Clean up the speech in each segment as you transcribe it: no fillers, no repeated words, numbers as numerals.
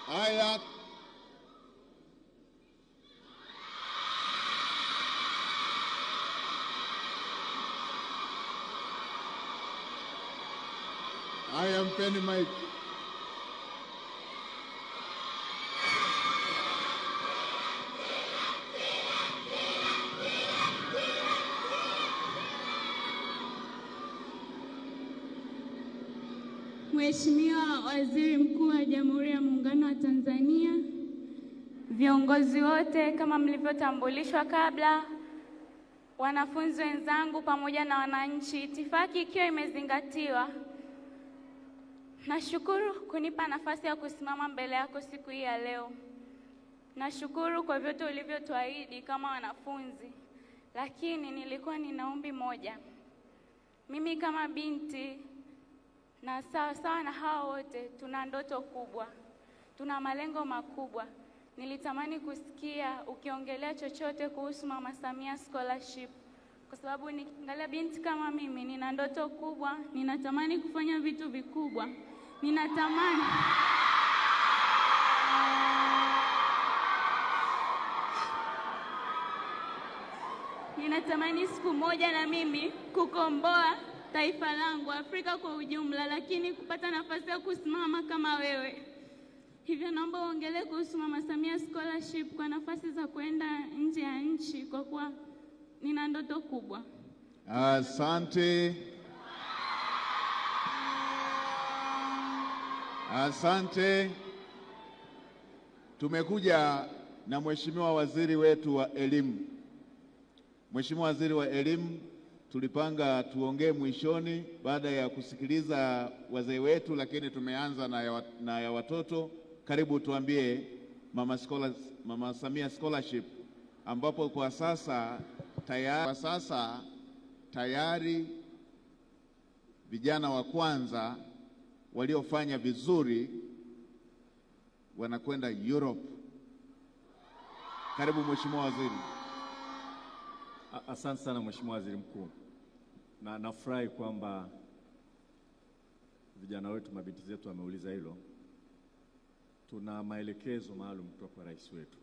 Haya, mpeni mic. Mheshimiwa Waziri Mkuu wa Jamhuri ya Muungano wa Tanzania, viongozi wote kama mlivyotambulishwa kabla, wanafunzi wenzangu pamoja na wananchi, itifaki ikiwa imezingatiwa, nashukuru kunipa nafasi ya kusimama mbele yako siku hii ya leo. Nashukuru kwa vyote ulivyotuahidi kama wanafunzi, lakini nilikuwa nina ombi moja. Mimi kama binti na sawa na hao wote tuna ndoto kubwa, tuna malengo makubwa. Nilitamani kusikia ukiongelea chochote kuhusu Mama Samia Scholarship, kwa sababu nikiangalia binti kama mimi nina ndoto kubwa, ninatamani kufanya vitu vikubwa. Ninatamani siku moja na mimi kukomboa taifa langu, Afrika kwa ujumla, lakini kupata nafasi ya kusimama kama wewe. Hivyo naomba uongelee kuhusu Mama Samia Scholarship kwa nafasi za kwenda nje ya nchi, kwa kuwa nina ndoto kubwa. Asante. Asante. Tumekuja na Mheshimiwa Waziri wetu wa Elimu. Mheshimiwa Waziri wa Elimu, tulipanga tuongee mwishoni baada ya kusikiliza wazee wetu, lakini tumeanza na ya watoto. Karibu tuambie Mama Samia Scholarship, ambapo kwa sasa tayari vijana wa kwanza waliofanya vizuri wanakwenda Europe. Karibu Mheshimiwa Waziri. Asante sana Mheshimiwa Waziri Mkuu. Na nafurahi kwamba vijana wetu, mabinti zetu wameuliza hilo. Tuna maelekezo maalum kutoka kwa rais wetu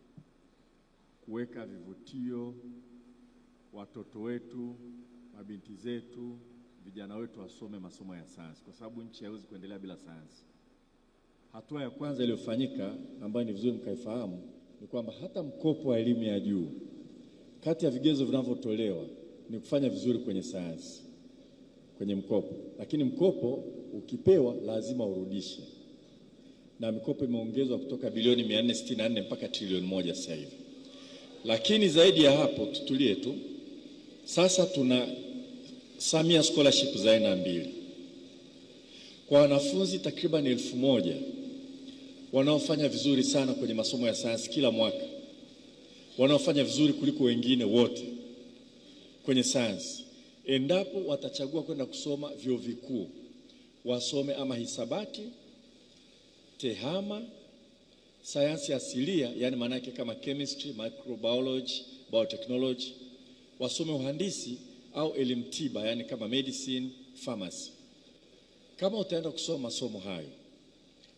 kuweka vivutio, watoto wetu, mabinti zetu, vijana wetu wasome masomo ya sayansi, kwa sababu nchi haiwezi kuendelea bila sayansi. Hatua ya kwanza iliyofanyika ambayo ni vizuri mkaifahamu ni kwamba hata mkopo wa elimu ya juu, kati ya vigezo vinavyotolewa ni kufanya vizuri kwenye sayansi kwenye mkopo, lakini mkopo ukipewa lazima urudishe, na mikopo imeongezwa kutoka bilioni 464 mpaka trilioni 1 sasa hivi. Lakini zaidi ya hapo, tutulie tu, sasa tuna Samia Scholarship za aina mbili kwa wanafunzi takriban 1000 wanaofanya vizuri sana kwenye masomo ya sayansi kila mwaka, wanaofanya vizuri kuliko wengine wote kwenye sayansi. Endapo watachagua kwenda kusoma vyuo vikuu, wasome ama hisabati, tehama, sayansi asilia, yani maana yake kama chemistry, microbiology, biotechnology, wasome uhandisi au elimu tiba, yani kama medicine, pharmacy. Kama utaenda kusoma masomo hayo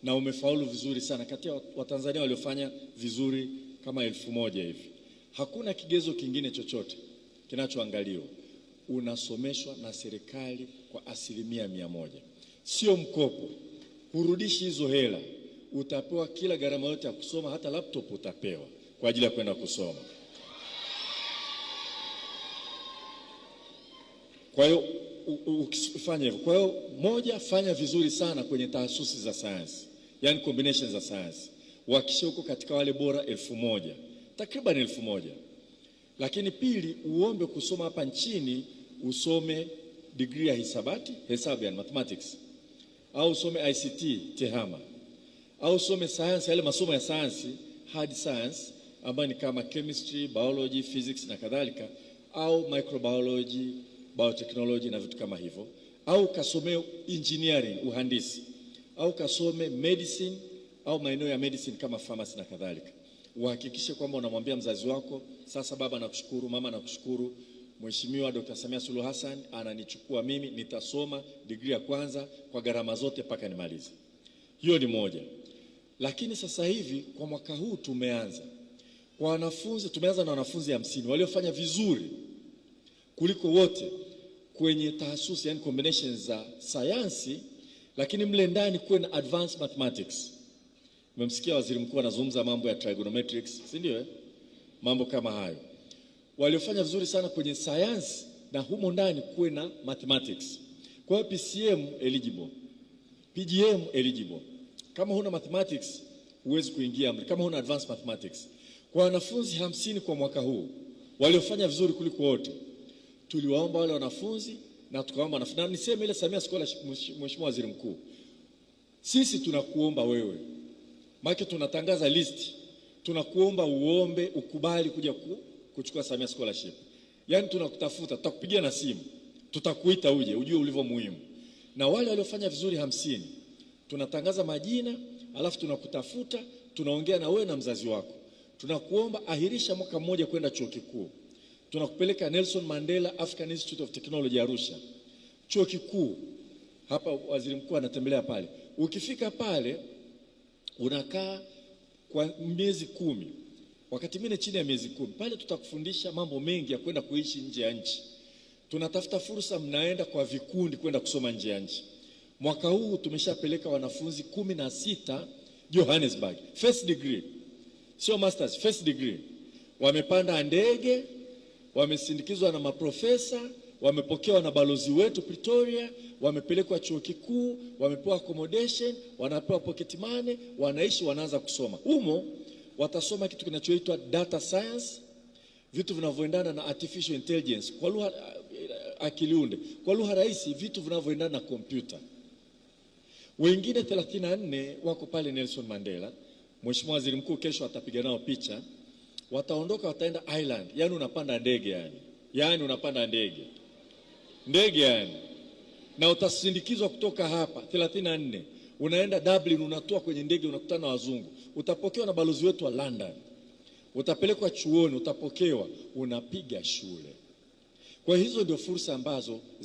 na umefaulu vizuri sana, kati ya Watanzania waliofanya vizuri kama 1000 hivi, hakuna kigezo kingine chochote kinachoangaliwa. Unasomeshwa na serikali kwa 100%. Sio mkopo, hurudishi hizo hela, utapewa kila gharama yote ya kusoma, hata laptop utapewa kwa ajili ya kwenda kusoma. Kwa hiyo ukifanya hivyo, kwa hiyo moja, fanya vizuri sana kwenye taasisi za sayansi, yani combinations za sayansi, uhakikishe uko katika wale bora 1000, takriban 1000. Lakini pili, uombe kusoma hapa nchini, usome degree ya hisabati, hesabu yani mathematics, au usome ICT, tehama, au usome science, yale masomo ya sayansi, hard science, ambayo ni kama chemistry, biology, physics na kadhalika, au microbiology, biotechnology na vitu kama hivyo, au kasome engineering, uhandisi, au kasome medicine au maeneo ya medicine kama pharmacy na kadhalika. Uhakikishe kwamba unamwambia mzazi wako, sasa baba nakushukuru, mama nakushukuru, Mheshimiwa Dr. Samia Suluhu Hassan ananichukua mimi, nitasoma degree ya kwanza kwa gharama zote mpaka nimalize. Hiyo ni moja. Lakini sasa hivi kwa mwaka huu tumeanza na wanafunzi 50 waliofanya vizuri kuliko wote kwenye tahasusi, yani combinations za sayansi, lakini mle ndani kuwe na advanced mathematics. Mmemsikia waziri mkuu anazungumza mambo ya trigonometrics, si ndio? Mambo kama hayo. Waliofanya vizuri sana kwenye sayansi na humo ndani kuwe na mathematics. Kwa hiyo PCM eligible, PGM eligible. Kama huna mathematics huwezi kuingia mle, kama huna advanced mathematics. Kwa wanafunzi 50 kwa mwaka huu waliofanya vizuri kuliko wote, tuliwaomba wale wanafunzi na tukaomba na niseme ile Samia Scholarship, Mheshimiwa Waziri Mkuu, sisi tunakuomba wewe, maana tunatangaza list, tunakuomba uombe ukubali kuja kuchukua Samia Scholarship. Yani tunakutafuta, tutakupigia na simu, tutakuita uje ujue ulivyo muhimu. Na wale waliofanya vizuri 50 tunatangaza majina, alafu tunakutafuta, tunaongea na wewe na mzazi wako. Tunakuomba ahirisha mwaka mmoja kwenda chuo kikuu. Tunakupeleka Nelson Mandela African Institute of Technology Arusha. Chuo kikuu hapa, waziri mkuu anatembelea pale. Ukifika pale unakaa kwa miezi 10. Wakati mwingine chini ya miezi 10. Pale tutakufundisha mambo mengi ya kwenda kuishi nje ya nchi. Tunatafuta fursa, mnaenda kwa vikundi kwenda kusoma nje ya nchi. Mwaka huu tumeshapeleka wanafunzi 16 Johannesburg. First degree. Sio masters, first degree. Wamepanda ndege, wamesindikizwa na maprofesa, wamepokewa na balozi wetu Pretoria, wamepelekwa chuo kikuu, wamepewa accommodation, wanapewa pocket money, wanaishi, wanaanza kusoma. Humo watasoma kitu kinachoitwa data science, vitu vinavyoendana na artificial intelligence, kwa lugha akiliunde, kwa lugha rahisi, vitu vinavyoendana na kompyuta. Wengine 34 wako pale Nelson Mandela. Mheshimiwa Waziri Mkuu kesho atapiga nao picha. Wataondoka, wataenda Island. Yani unapanda ndege yani. Yani unapanda ndege. Ndege yani. Na utasindikizwa kutoka hapa 34. Unaenda Dublin, unatoa kwenye ndege, unakutana na wazungu. Utapokewa na balozi wetu wa London. Utapelekwa chuoni, utapokewa, unapiga shule. Kwa hizo ndio fursa ambazo